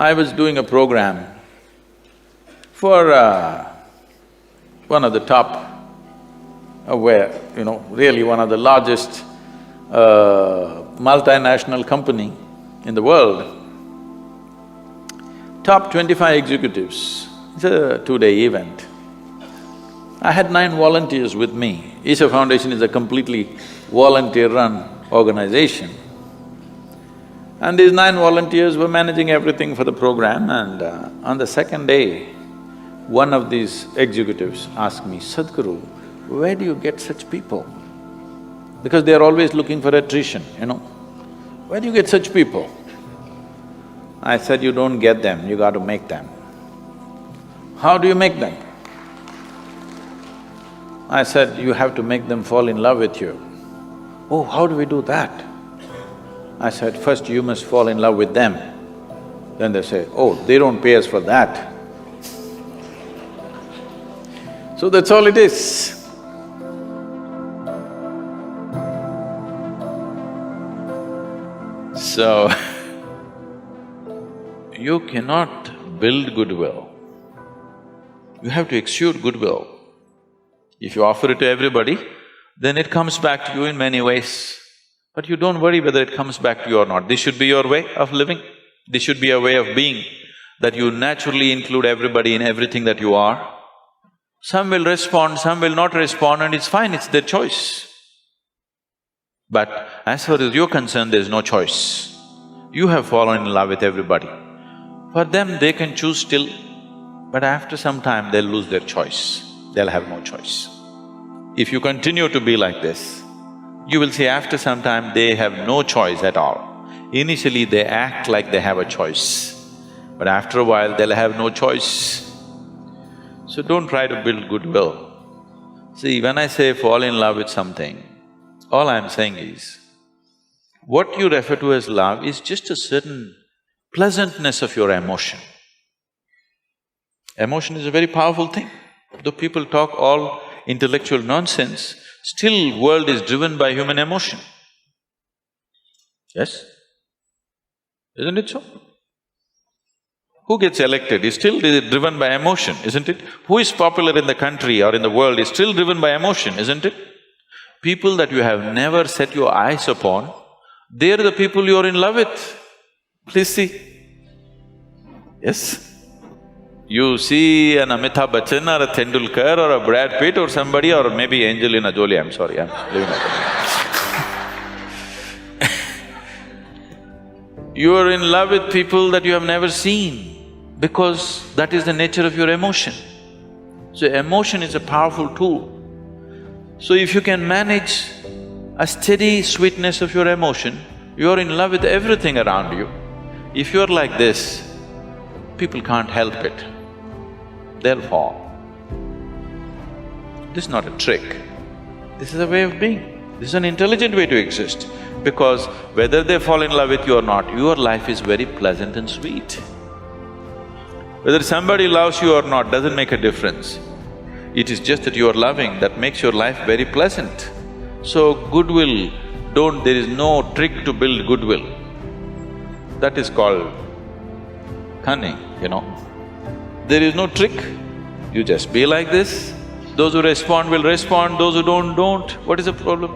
I was doing a program for one of the top, really one of the largest multinational company in the world. Top 25 executives. It's a two-day event. I had 9 volunteers with me. Isha Foundation is a completely volunteer-run organization. And these 9 volunteers were managing everything for the program, and on the second day, one of these executives asked me, "Sadhguru, where do you get such people?" Because they are always looking for attrition, Where do you get such people? I said, "You don't get them, you got to make them." "How do you make them?" I said, "You have to make them fall in love with you." "Oh, how do we do that?" I said, "First you must fall in love with them." Then they say, "Oh, they don't pay us for that." So that's all it is. So, you cannot build goodwill. You have to exude goodwill. If you offer it to everybody, then it comes back to you in many ways. But you don't worry whether it comes back to you or not. This should be your way of living. This should be a way of being, that you naturally include everybody in everything that you are. Some will respond, some will not respond, and it's fine, it's their choice. But as far as you're concerned, there's no choice. You have fallen in love with everybody. For them, they can choose still, but after some time, they'll lose their choice. They'll have no choice. If you continue to be like this, you will see after some time they have no choice at all. Initially, they act like they have a choice, but after a while, they'll have no choice. So don't try to build goodwill. See, when I say fall in love with something, all I'm saying is, what you refer to as love is just a certain pleasantness of your emotion. Emotion is a very powerful thing. Though people talk all intellectual nonsense, still world is driven by human emotion. Yes? Isn't it so? Who gets elected is still driven by emotion, isn't it? Who is popular in the country or in the world is still driven by emotion, isn't it? People that you have never set your eyes upon, they're the people you're in love with. Please see. Yes? You see an Amitabh Bachchan or a Tendulkar or a Brad Pitt or somebody, or maybe Angelina Jolie, I'm sorry, I'm leaving that. You are in love with people that you have never seen, because that is the nature of your emotion. So emotion is a powerful tool. So if you can manage a steady sweetness of your emotion, you're in love with everything around you. If you're like this, people can't help it, they'll fall. This is not a trick, this is a way of being. This is an intelligent way to exist, because whether they fall in love with you or not, your life is very pleasant and sweet. Whether somebody loves you or not doesn't make a difference. It is just that you are loving that makes your life very pleasant. So goodwill, there is no trick to build goodwill. That is called cunning, There is no trick. You just be like this. Those who respond will respond, those who don't. What is the problem?